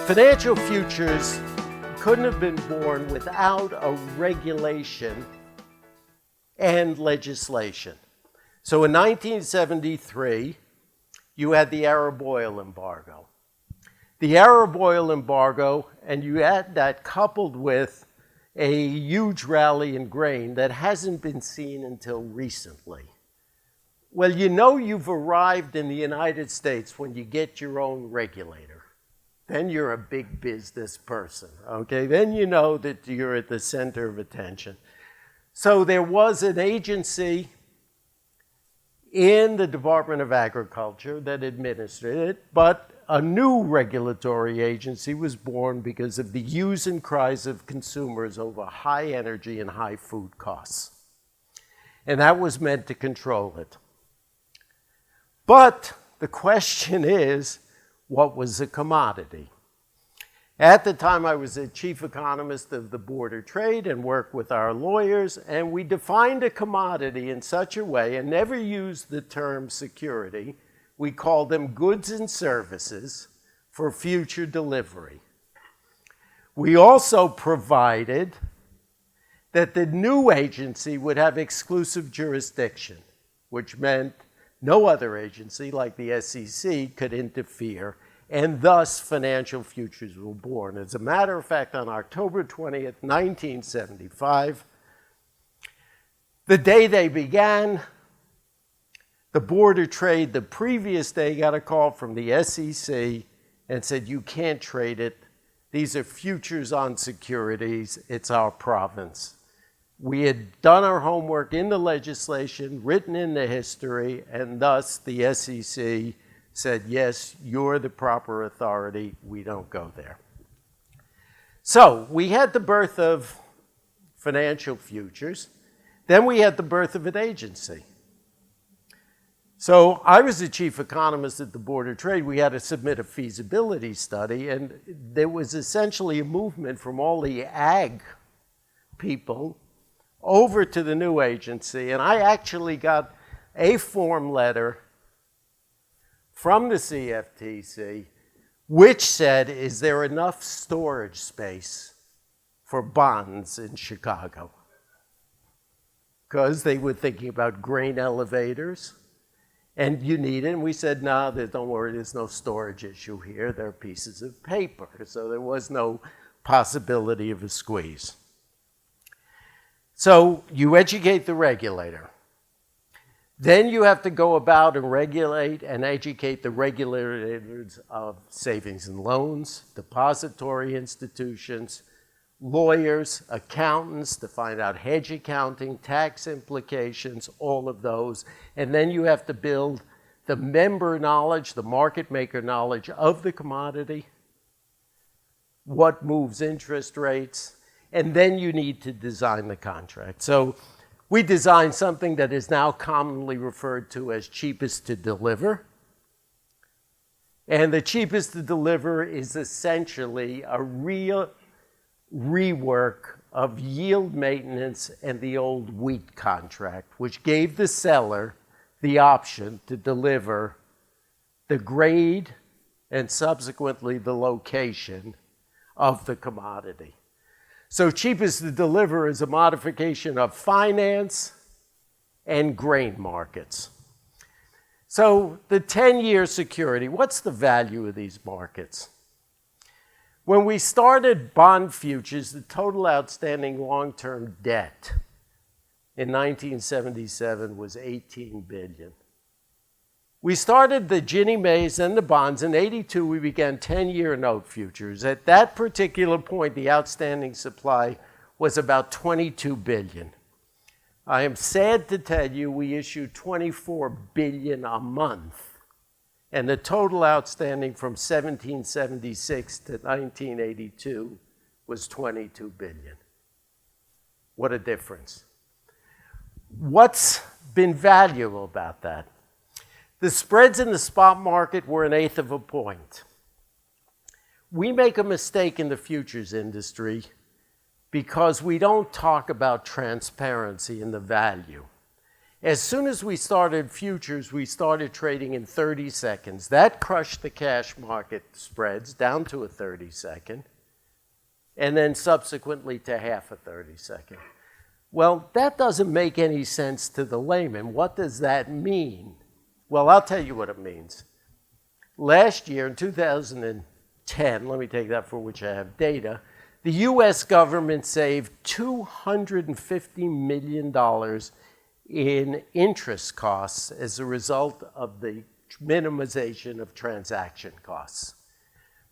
Financial futures couldn't have been born without a regulation and legislation. So in 1973, you had the Arab oil embargo. The Arab oil embargo, and you had that coupled with a huge rally in grain that hasn't been seen until recently. Well, you know you've arrived in the United States when you get your own regulator. Then you're a big business person, okay? Then you know that you're at the center of attention. So there was an agency in the Department of Agriculture that administered it, but a new regulatory agency was born because of the hues and cries of consumers over high energy and high food costs. And that was meant to control it. But the question is, what was a commodity? At the time, I was the chief economist of the Board of Trade and worked with our lawyers, and we defined a commodity in such a way and never used the term security. We called them goods and services for future delivery. We also provided that the new agency would have exclusive jurisdiction, which meant no other agency, like the SEC, could interfere, and thus financial futures were born. As a matter of fact, on October 20th, 1975, the day they began, the Board of Trade the previous day got a call from the SEC and said, you can't trade it. These are futures on securities. It's our province. We had done our homework in the legislation, written in the history, and thus the SEC said, yes, you're the proper authority. We don't go there. So we had the birth of financial futures. Then we had the birth of an agency. So I was the chief economist at the Board of Trade. We had to submit a feasibility study, and there was essentially a movement from all the ag people over to the new agency, and I actually got a form letter from the CFTC which said, is there enough storage space for bonds in Chicago? Because they were thinking about grain elevators, and you need it. And we said, no, don't worry, there's no storage issue here. They're pieces of paper. So there was no possibility of a squeeze. So you educate the regulator. Then you have to go about and regulate and educate the regulators of savings and loans, depository institutions, lawyers, accountants to find out hedge accounting, tax implications, all of those. And then you have to build the member knowledge, the market maker knowledge of the commodity, what moves interest rates, and then you need to design the contract. So we designed something that is now commonly referred to as cheapest to deliver. And the cheapest to deliver is essentially a real rework of yield maintenance and the old wheat contract, which gave the seller the option to deliver the grade and subsequently the location of the commodity. So cheapest to deliver is a modification of finance and grain markets. So the 10-year security, what's the value of these markets? When we started bond futures, the total outstanding long-term debt in 1977 was $18 billion. We started the Ginnie Maes and the bonds. In '82, we began 10-year note futures. At that particular point, the outstanding supply was about $22 billion. I am sad to tell you we issued $24 billion a month, and the total outstanding from 1776 to 1982 was $22 billion. What a difference. What's been valuable about that? The spreads in the spot market were 1/8 of a point. We make a mistake in the futures industry because we don't talk about transparency in the value. As soon as we started futures, we started trading in 30 seconds. That crushed the cash market spreads down to a 30-second, and then subsequently to half a 30-second. Well, that doesn't make any sense to the layman. What does that mean? Well, I'll tell you what it means. Last year, in 2010, let me take that for which I have data, the US government saved $250 million in interest costs as a result of the minimization of transaction costs.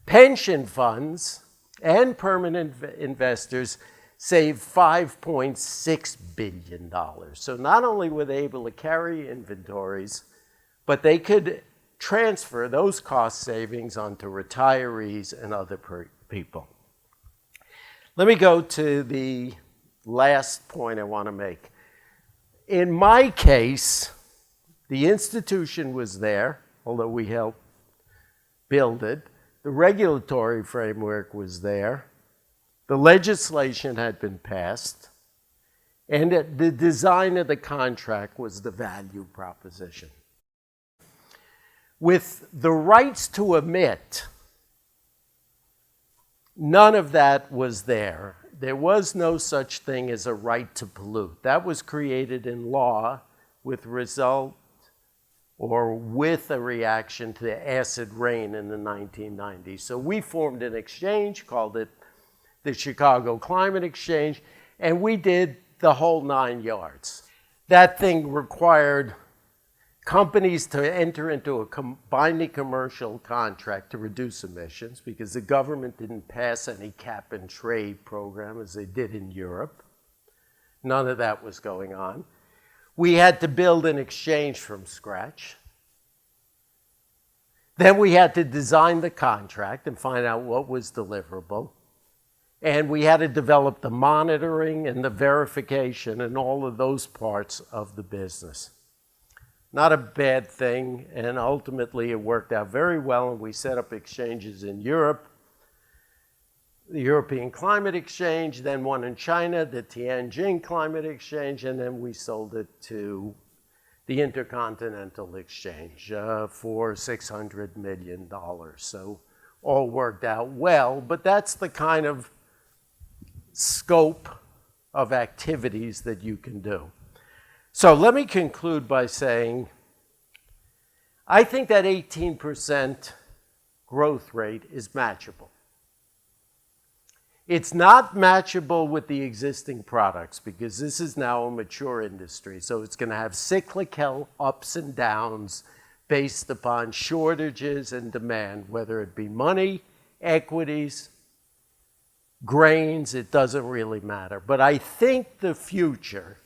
Pension funds and permanent investors saved $5.6 billion. So not only were they able to carry inventories, but they could transfer those cost savings onto retirees and other people. Let me go to the last point I want to make. In my case, the institution was there, although we helped build it. The regulatory framework was there. The legislation had been passed. And the design of the contract was the value proposition. With the rights to emit, none of that was there. There was no such thing as a right to pollute. That was created in law with result or with a reaction to the acid rain in the 1990s. So we formed an exchange, called it the Chicago Climate Exchange, and we did the whole 9 yards. That thing required companies to enter into a binding commercial contract to reduce emissions because the government didn't pass any cap and trade program as they did in Europe. None of that was going on. We had to build an exchange from scratch. Then we had to design the contract and find out what was deliverable. And we had to develop the monitoring and the verification and all of those parts of the business. Not a bad thing, and ultimately it worked out very well, and we set up exchanges in Europe, the European Climate Exchange, then one in China, the Tianjin Climate Exchange, and then we sold it to the Intercontinental Exchange for $600 million. So all worked out well, but that's the kind of scope of activities that you can do. So let me conclude by saying, I think that 18% growth rate is matchable. It's not matchable with the existing products because this is now a mature industry. So it's going to have cyclical ups and downs based upon shortages and demand, whether it be money, equities, grains, it doesn't really matter. But I think the future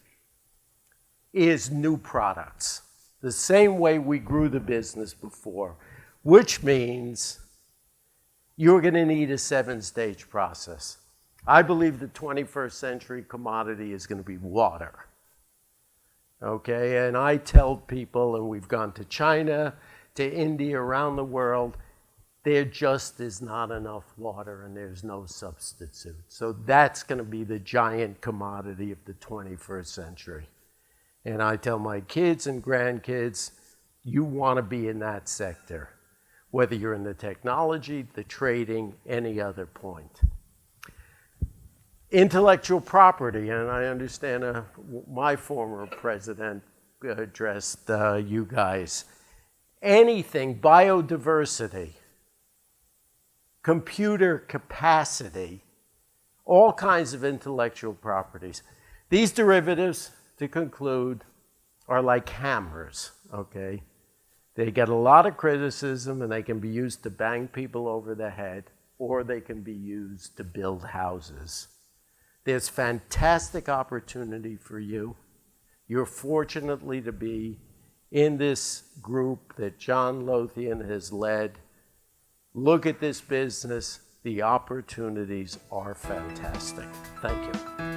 is new products, the same way we grew the business before, which means you're going to need a 7-stage process. I believe the 21st century commodity is going to be water. Okay, and I tell people, and we've gone to China, to India, around the world, there just is not enough water and there's no substitute. So that's going to be the giant commodity of the 21st century. And I tell my kids and grandkids, you want to be in that sector, whether you're in the technology, the trading, any other point. Intellectual property, and I understand my former president addressed you guys. Anything, biodiversity, computer capacity, all kinds of intellectual properties. These derivatives, to conclude, are like hammers, okay? They get a lot of criticism and they can be used to bang people over the head, or they can be used to build houses. There's fantastic opportunity for you. You're fortunately to be in this group that John Lothian has led. Look at this business. The opportunities are fantastic. Thank you.